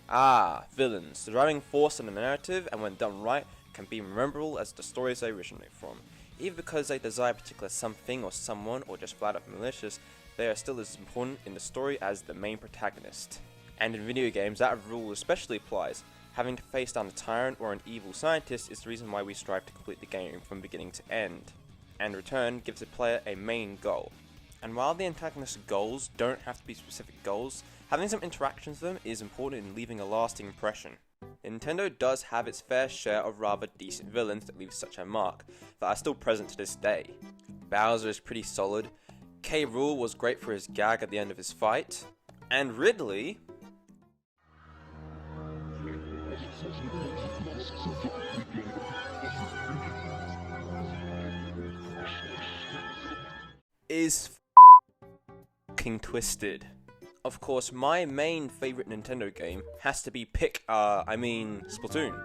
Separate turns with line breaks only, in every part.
Ah, villains, the driving force in the narrative, and when done right, can be memorable as the stories they originate from. Even because they desire a particular something or someone, or just flat out malicious, they are still as important in the story as the main protagonist. And in video games, that rule especially applies. Having to face down a tyrant or an evil scientist is the reason why we strive to complete the game from beginning to end. And return gives the player a main goal. And while the antagonist's goals don't have to be specific goals, having some interactions with them is important in leaving a lasting impression. Nintendo does have its fair share of rather decent villains that leave such a mark, that are still present to this day. Bowser is pretty solid, K. Rool was great for his gag at the end of his fight, and Ridley is f***ing twisted. Of course, my main favorite Nintendo game has to be Splatoon.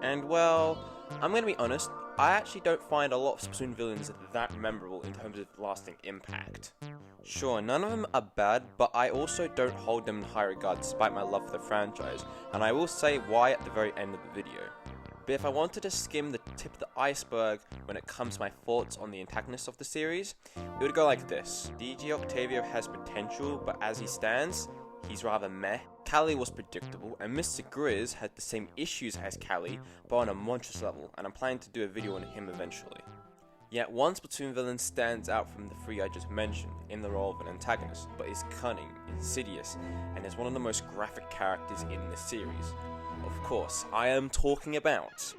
And well, I'm gonna be honest, I actually don't find a lot of Splatoon villains that memorable in terms of lasting impact. Sure, none of them are bad, but I also don't hold them in high regard despite my love for the franchise, and I will say why at the very end of the video. But if I wanted to skim the tip of the iceberg when it comes to my thoughts on the antagonists of the series, it would go like this. DJ Octavio has potential, but as he stands, he's rather meh. Callie was predictable, and Mr. Grizz had the same issues as Callie, but on a monstrous level, and I'm planning to do a video on him eventually. Yet one Splatoon villain stands out from the three I just mentioned in the role of an antagonist, but is cunning, insidious, and is one of the most graphic characters in the series. Of course, I am talking about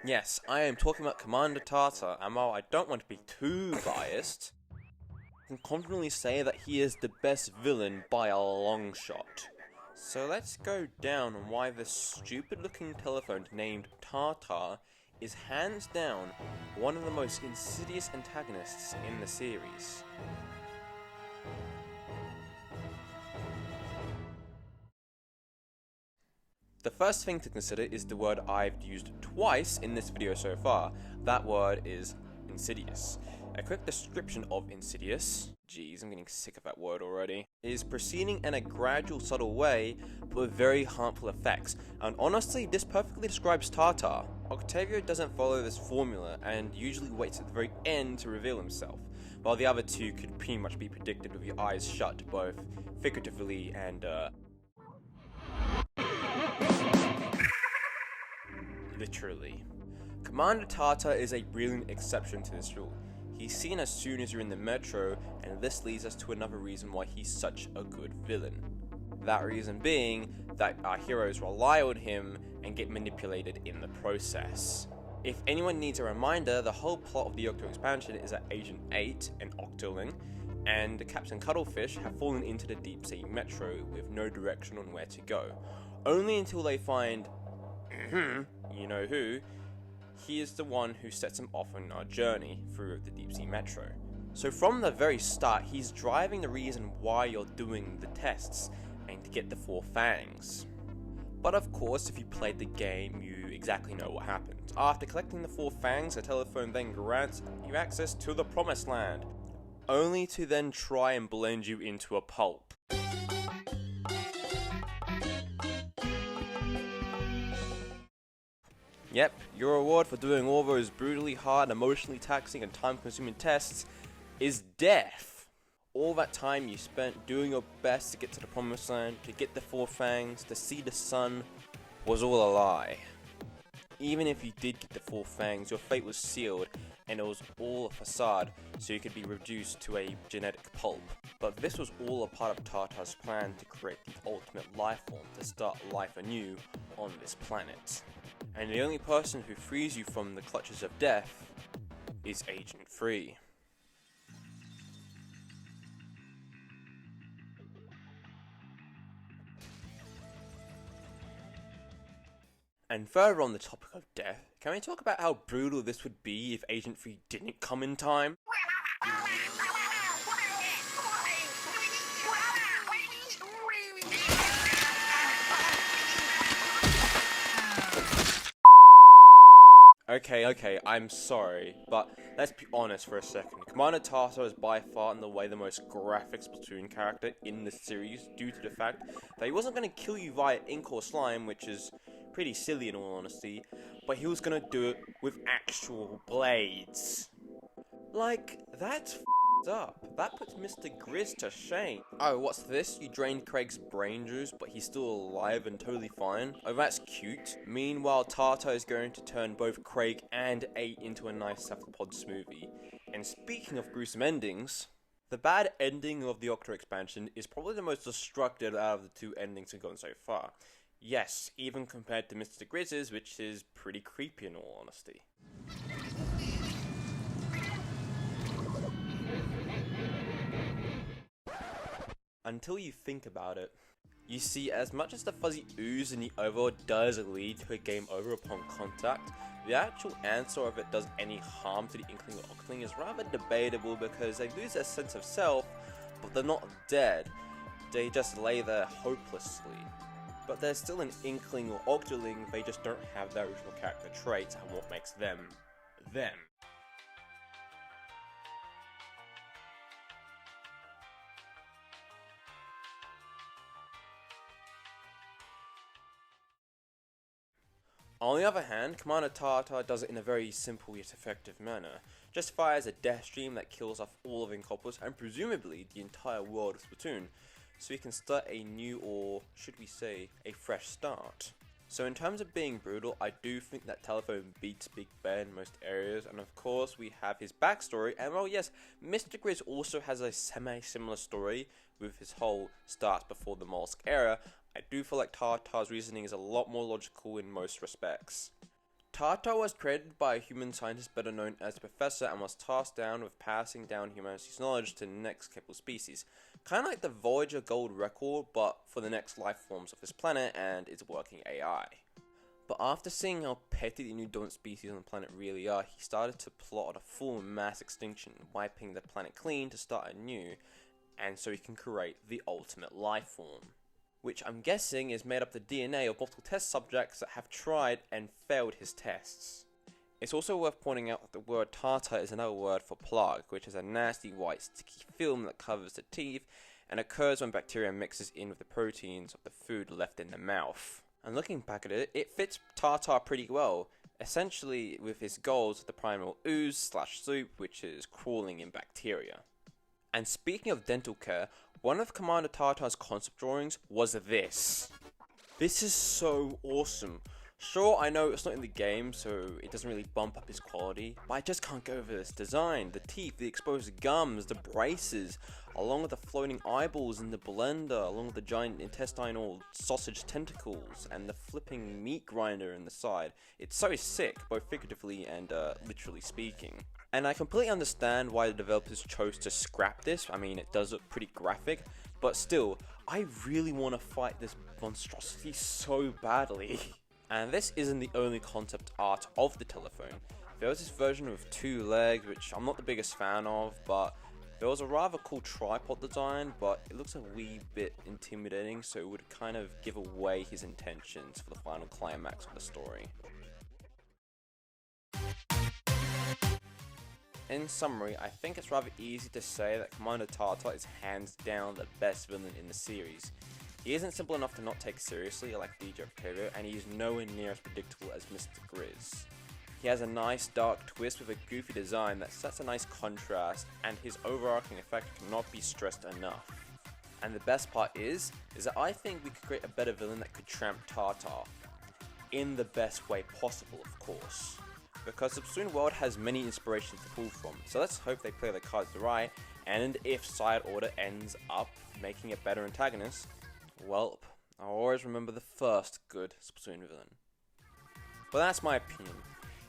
yes, I am talking about Commander Tartar, and while I don't want to be too biased, I can confidently say that he is the best villain by a long shot. So let's go down on why this stupid looking telephone named Tartar is hands down one of the most insidious antagonists in the series. The first thing to consider is the word I've used twice in this video so far. That word is Insidious. A quick description of Insidious, geez, I'm getting sick of that word already, is proceeding in a gradual, subtle way, but with very harmful effects. And honestly, this perfectly describes Tartar. Octavio doesn't follow this formula, and usually waits at the very end to reveal himself, while the other two could pretty much be predicted with your eyes shut, both figuratively and, literally. Commander Tartar is a brilliant exception to this rule. He's seen as soon as you're in the metro, and this leads us to another reason why he's such a good villain. That reason being that our heroes rely on him and get manipulated in the process. If anyone needs a reminder, the whole plot of the Octo expansion is that Agent 8, an Octoling, and Captain Cuttlefish have fallen into the deep sea metro with no direction on where to go. Only until they find you know who. He is the one who sets him off on our journey through the deep sea metro. So from the very start, he's driving the reason why you're doing the tests, and to get the 4 fangs. But of course, if you played the game, you exactly know what happens. After collecting the 4 fangs, the telephone then grants you access to the promised land, only to then try and blend you into a pulp. Yep, your reward for doing all those brutally hard, emotionally taxing, and time-consuming tests is death. All that time you spent doing your best to get to the promised land, to get the 4 fangs, to see the sun, was all a lie. Even if you did get the 4 fangs, your fate was sealed, and it was all a facade, so you could be reduced to a genetic pulp. But this was all a part of Tartar's plan to create the ultimate life form, to start life anew on this planet. And the only person who frees you from the clutches of death is Agent 3. And further on the topic of death, can we talk about how brutal this would be if Agent 3 didn't come in time? Okay, I'm sorry, but let's be honest for a second. Commander Tata is by far and away the most graphic Splatoon character in the series due to the fact that he wasn't going to kill you via ink or slime, which is pretty silly in all honesty, but he was going to do it with actual blades. Like, that's f***ed up. That puts Mr. Grizz to shame. Oh, what's this? You drained Craig's brain juice, but he's still alive and totally fine? Oh, that's cute. Meanwhile, Tata is going to turn both Craig and 8 into a nice cephalopod smoothie. And speaking of gruesome endings, the bad ending of the Octo expansion is probably the most destructive out of the two endings we've gotten so far. Yes, even compared to Mr. Grizz's, which is pretty creepy in all honesty. Until you think about it. You see, as much as the fuzzy ooze in the overworld does lead to a game over upon contact, the actual answer of it does any harm to the Inkling or Octoling is rather debatable because they lose their sense of self, but they're not dead. They just lay there hopelessly. But there's still an Inkling or Octoling, they just don't have their original character traits and what makes them, them. On the other hand, Commander Tata does it in a very simple yet effective manner. Just fires a death stream that kills off all of Inkopolis and presumably the entire world of Splatoon, so we can start a new, or should we say, a fresh start. So in terms of being brutal, I do think that Telephone beats Big Ben in most areas, and of course we have his backstory, and well yes, Mr. Grizz also has a semi-similar story with his whole starts before the Mollusk era. I do feel like Tata's reasoning is a lot more logical in most respects. Tata was created by a human scientist better known as the Professor and was tasked down with passing down humanity's knowledge to the next capable species. Kinda like the Voyager Gold Record, but for the next life forms of this planet and its working AI. But after seeing how petty the new dominant species on the planet really are, he started to plot on a full mass extinction, wiping the planet clean to start anew, and so he can create the ultimate life form, which I'm guessing is made up of the DNA of multiple test subjects that have tried and failed his tests. It's also worth pointing out that the word tartar is another word for plague, which is a nasty white sticky film that covers the teeth and occurs when bacteria mixes in with the proteins of the food left in the mouth. And looking back at it, it fits tartar pretty well, essentially with his goals of the primal ooze / soup, which is crawling in bacteria. And speaking of dental care, one of Commander Tata's concept drawings was this. This is so awesome. Sure, I know it's not in the game, so it doesn't really bump up his quality, but I just can't go over this design. The teeth, the exposed gums, the braces, along with the floating eyeballs in the blender, along with the giant intestinal sausage tentacles, and the flipping meat grinder in the side. It's so sick, both figuratively and literally speaking. And I completely understand why the developers chose to scrap this. I mean, it does look pretty graphic, but still, I really want to fight this monstrosity so badly. And this isn't the only concept art of the telephone. There was this version with 2 legs, which I'm not the biggest fan of, but there was a rather cool tripod design, but it looks a wee bit intimidating, so it would kind of give away his intentions for the final climax of the story. In summary, I think it's rather easy to say that Commander Tata is hands down the best villain in the series. He isn't simple enough to not take seriously like DJ Octavio, and he is nowhere near as predictable as Mr. Grizz. He has a nice dark twist with a goofy design that sets a nice contrast, and his overarching effect cannot be stressed enough. And the best part is that I think we could create a better villain that could tramp Tata. In the best way possible, of course. Because the Splatoon world has many inspirations to pull from, so let's hope they play their cards right, and if Side Order ends up making a better antagonist, well, I'll always remember the first good Splatoon villain. But that's my opinion.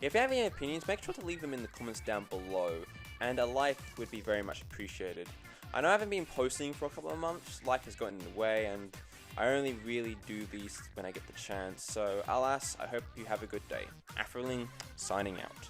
If you have any opinions, make sure to leave them in the comments down below, and a like would be very much appreciated. I know I haven't been posting for a couple of months, life has gotten in the way, and I only really do these when I get the chance, so alas, I hope you have a good day. Afroling, signing out.